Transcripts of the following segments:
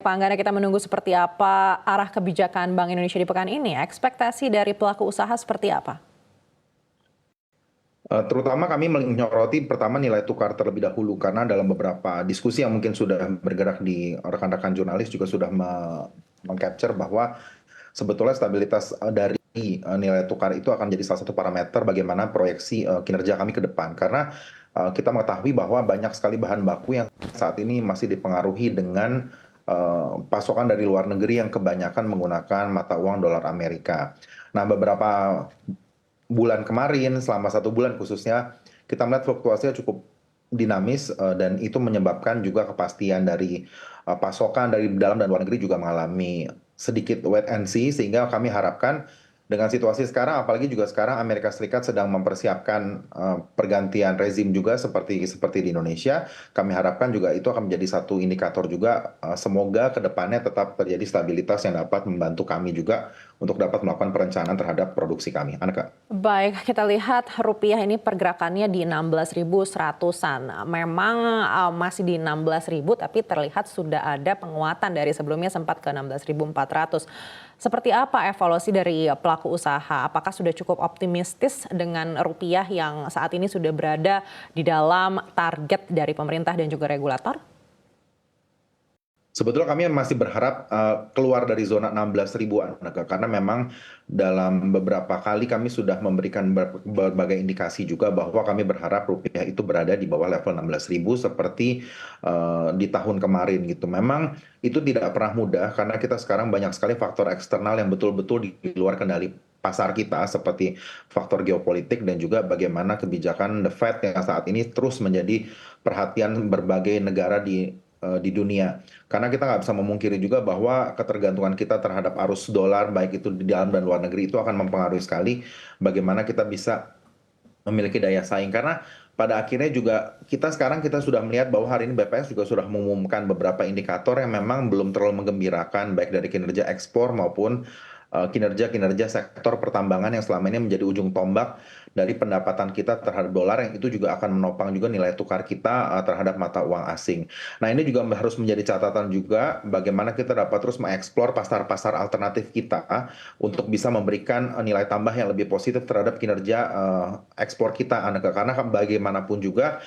Pak Anggana, kita menunggu seperti apa arah kebijakan Bank Indonesia di pekan ini. Ekspektasi dari pelaku usaha seperti apa? Terutama kami menyoroti pertama nilai tukar terlebih dahulu karena dalam beberapa diskusi yang mungkin sudah bergerak di rekan-rekan jurnalis juga sudah meng-capture bahwa sebetulnya stabilitas dari nilai tukar itu akan jadi salah satu parameter bagaimana proyeksi kinerja kami ke depan. Karena kita mengetahui bahwa banyak sekali bahan baku yang saat ini masih dipengaruhi dengan pasokan dari luar negeri yang kebanyakan menggunakan mata uang dolar Amerika. Nah, beberapa bulan kemarin, selama 1 bulan khususnya, kita melihat fluktuasinya cukup dinamis dan itu menyebabkan juga kepastian dari pasokan dari dalam dan luar negeri juga mengalami sedikit wait and see, sehingga kami harapkan dengan situasi sekarang, apalagi juga sekarang Amerika Serikat sedang mempersiapkan pergantian rezim juga seperti di Indonesia, kami harapkan juga itu akan menjadi satu indikator juga, semoga ke depannya tetap terjadi stabilitas yang dapat membantu kami juga untuk dapat melakukan perencanaan terhadap produksi kami. Aneka. Baik, kita lihat rupiah ini pergerakannya di 16.100-an. Memang masih di 16.000, tapi terlihat sudah ada penguatan dari sebelumnya sempat ke 16.400. Seperti apa evaluasi dari pelaku usaha? Apakah sudah cukup optimistis dengan rupiah yang saat ini sudah berada di dalam target dari pemerintah dan juga regulator? Sebetulnya kami masih berharap keluar dari zona 16 ribuan, karena memang dalam beberapa kali kami sudah memberikan berbagai indikasi juga bahwa kami berharap rupiah itu berada di bawah level 16.000 seperti di tahun kemarin gitu. Memang itu tidak pernah mudah karena kita sekarang banyak sekali faktor eksternal yang betul-betul di luar kendali pasar kita, seperti faktor geopolitik dan juga bagaimana kebijakan The Fed yang saat ini terus menjadi perhatian berbagai negara di dunia. Karena kita nggak bisa memungkiri juga bahwa ketergantungan kita terhadap arus dolar, baik itu di dalam dan luar negeri, itu akan mempengaruhi sekali bagaimana kita bisa memiliki daya saing. Karena pada akhirnya juga kita sudah melihat bahwa hari ini BPS juga sudah mengumumkan beberapa indikator yang memang belum terlalu menggembirakan, baik dari kinerja ekspor maupun kinerja sektor pertambangan yang selama ini menjadi ujung tombak dari pendapatan kita terhadap dolar, yang itu juga akan menopang juga nilai tukar kita terhadap mata uang asing. Nah, ini juga harus menjadi catatan juga bagaimana kita dapat terus mengeksplor pasar-pasar alternatif kita untuk bisa memberikan nilai tambah yang lebih positif terhadap kinerja ekspor kita, Aneka. Karena bagaimanapun juga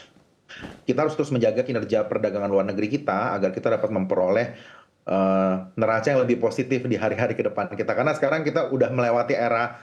kita harus terus menjaga kinerja perdagangan luar negeri kita agar kita dapat memperoleh neraca yang lebih positif di hari-hari ke depan kita. Karena sekarang kita udah melewati era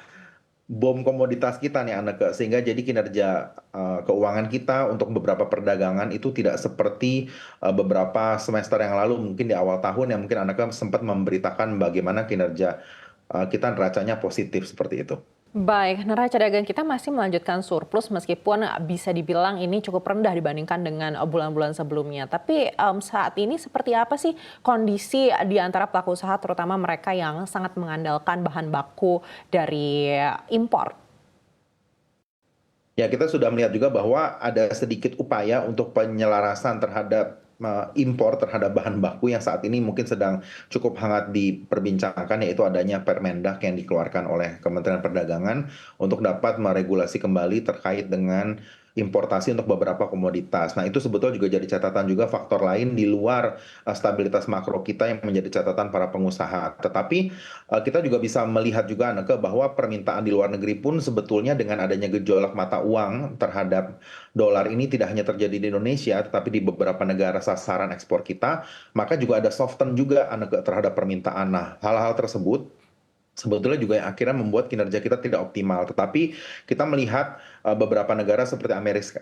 bom komoditas kita nih, Aneka, sehingga jadi kinerja keuangan kita untuk beberapa perdagangan itu tidak seperti beberapa semester yang lalu, mungkin di awal tahun yang mungkin Aneka sempat memberitakan bagaimana kinerja kita neracanya positif seperti itu. Baik, neraca dagang kita masih melanjutkan surplus meskipun bisa dibilang ini cukup rendah dibandingkan dengan bulan-bulan sebelumnya. Tapi saat ini seperti apa sih kondisi di antara pelaku usaha, terutama mereka yang sangat mengandalkan bahan baku dari impor? Ya, kita sudah melihat juga bahwa ada sedikit upaya untuk penyelarasan terhadap impor terhadap bahan baku yang saat ini mungkin sedang cukup hangat diperbincangkan, yaitu adanya Permendak yang dikeluarkan oleh Kementerian Perdagangan untuk dapat meregulasi kembali terkait dengan importasi untuk beberapa komoditas. Nah, itu sebetulnya juga jadi catatan juga faktor lain di luar stabilitas makro kita yang menjadi catatan para pengusaha. Tetapi kita juga bisa melihat juga, Neke, bahwa permintaan di luar negeri pun sebetulnya dengan adanya gejolak mata uang terhadap dolar ini tidak hanya terjadi di Indonesia, tetapi di beberapa negara sasaran ekspor kita, maka juga ada soften juga, Neke, terhadap permintaan. Nah, hal-hal tersebut sebetulnya juga yang akhirnya membuat kinerja kita tidak optimal. Tetapi kita melihat beberapa negara seperti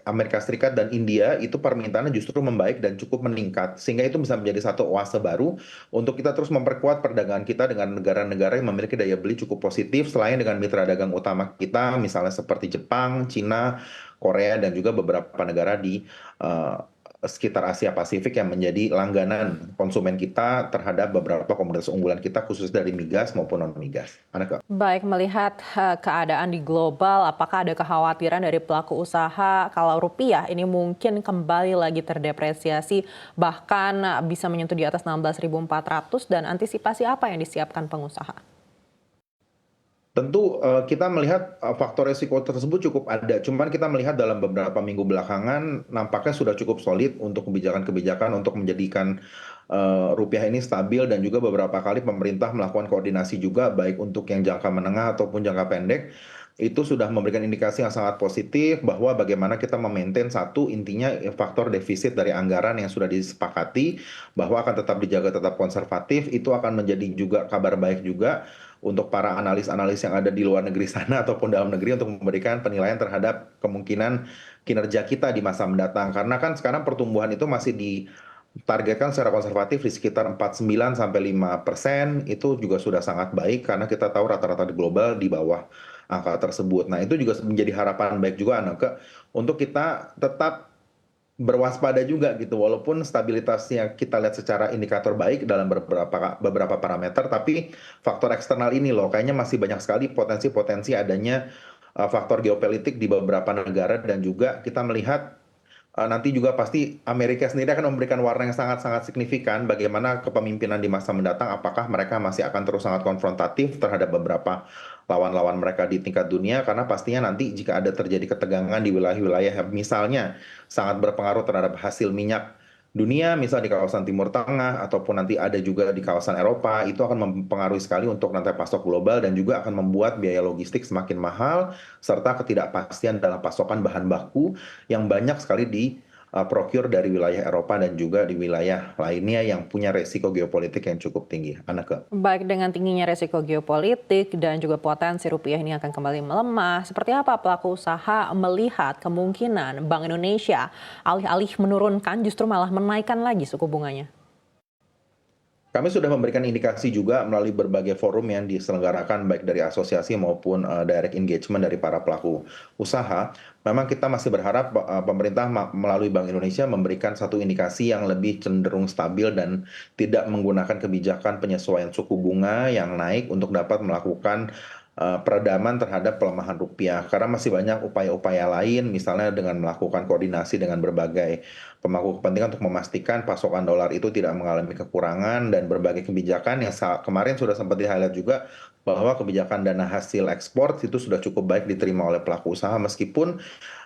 Amerika Serikat dan India itu permintaannya justru membaik dan cukup meningkat. Sehingga itu bisa menjadi satu oase baru untuk kita terus memperkuat perdagangan kita dengan negara-negara yang memiliki daya beli cukup positif, selain dengan mitra dagang utama kita, misalnya seperti Jepang, Cina, Korea, dan juga beberapa negara di eh, sekitar Asia Pasifik yang menjadi langganan konsumen kita terhadap beberapa komoditas unggulan kita, khusus dari migas maupun non migas. Aneka. Baik, melihat keadaan di global, apakah ada kekhawatiran dari pelaku usaha kalau rupiah ini mungkin kembali lagi terdepresiasi, bahkan bisa menyentuh di atas 16.400, dan antisipasi apa yang disiapkan pengusaha? Tentu kita melihat faktor resiko tersebut cukup ada, cuman kita melihat dalam beberapa minggu belakangan nampaknya sudah cukup solid untuk kebijakan-kebijakan untuk menjadikan rupiah ini stabil dan juga beberapa kali pemerintah melakukan koordinasi juga baik untuk yang jangka menengah ataupun jangka pendek itu sudah memberikan indikasi yang sangat positif bahwa bagaimana kita memaintain satu intinya faktor defisit dari anggaran yang sudah disepakati bahwa akan tetap dijaga tetap konservatif itu akan menjadi juga kabar baik juga untuk para analis-analis yang ada di luar negeri sana ataupun dalam negeri untuk memberikan penilaian terhadap kemungkinan kinerja kita di masa mendatang. Karena kan sekarang pertumbuhan itu masih ditargetkan secara konservatif di sekitar 49 sampai 5%, itu juga sudah sangat baik karena kita tahu rata-rata di global di bawah angka tersebut. Nah, itu juga menjadi harapan baik juga Anake untuk kita tetap berwaspada juga gitu walaupun stabilitasnya kita lihat secara indikator baik dalam beberapa parameter tapi faktor eksternal ini loh kayaknya masih banyak sekali potensi-potensi adanya faktor geopolitik di beberapa negara dan juga kita melihat nanti juga pasti Amerika sendiri akan memberikan warna yang sangat-sangat signifikan bagaimana kepemimpinan di masa mendatang apakah mereka masih akan terus sangat konfrontatif terhadap beberapa lawan-lawan mereka di tingkat dunia karena pastinya nanti jika ada terjadi ketegangan di wilayah-wilayah misalnya sangat berpengaruh terhadap hasil minyak dunia, misal di kawasan Timur Tengah ataupun nanti ada juga di kawasan Eropa, itu akan mempengaruhi sekali untuk rantai pasok global dan juga akan membuat biaya logistik semakin mahal serta ketidakpastian dalam pasokan bahan baku yang banyak sekali di procure dari wilayah Eropa dan juga di wilayah lainnya yang punya resiko geopolitik yang cukup tinggi. Anake. Baik dengan tingginya resiko geopolitik dan juga potensi rupiah ini akan kembali melemah, seperti apa pelaku usaha melihat kemungkinan Bank Indonesia alih-alih menurunkan justru malah menaikkan lagi suku bunganya? Kami sudah memberikan indikasi juga melalui berbagai forum yang diselenggarakan baik dari asosiasi maupun direct engagement dari para pelaku usaha. Memang kita masih berharap pemerintah melalui Bank Indonesia memberikan satu indikasi yang lebih cenderung stabil dan tidak menggunakan kebijakan penyesuaian suku bunga yang naik untuk dapat melakukan peredaman terhadap pelemahan rupiah. Karena masih banyak upaya-upaya lain, misalnya dengan melakukan koordinasi dengan berbagai pemangku kepentingan untuk memastikan pasokan dolar itu tidak mengalami kekurangan dan berbagai kebijakan yang kemarin sudah sempat di-highlight juga bahwa kebijakan dana hasil ekspor itu sudah cukup baik diterima oleh pelaku usaha meskipun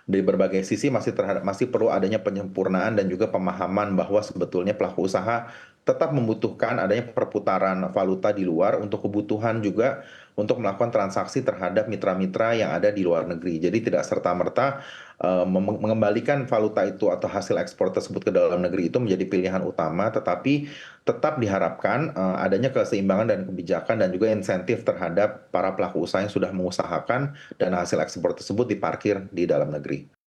di berbagai sisi masih perlu adanya penyempurnaan dan juga pemahaman bahwa sebetulnya pelaku usaha tetap membutuhkan adanya perputaran valuta di luar untuk kebutuhan juga untuk melakukan transaksi terhadap mitra-mitra yang ada di luar negeri. Jadi tidak serta-merta mengembalikan valuta itu atau hasil ekspor tersebut ke dalam negeri itu menjadi pilihan utama, tetapi tetap diharapkan adanya keseimbangan dan kebijakan dan juga insentif terhadap para pelaku usaha yang sudah mengusahakan dan hasil ekspor tersebut diparkir di dalam negeri.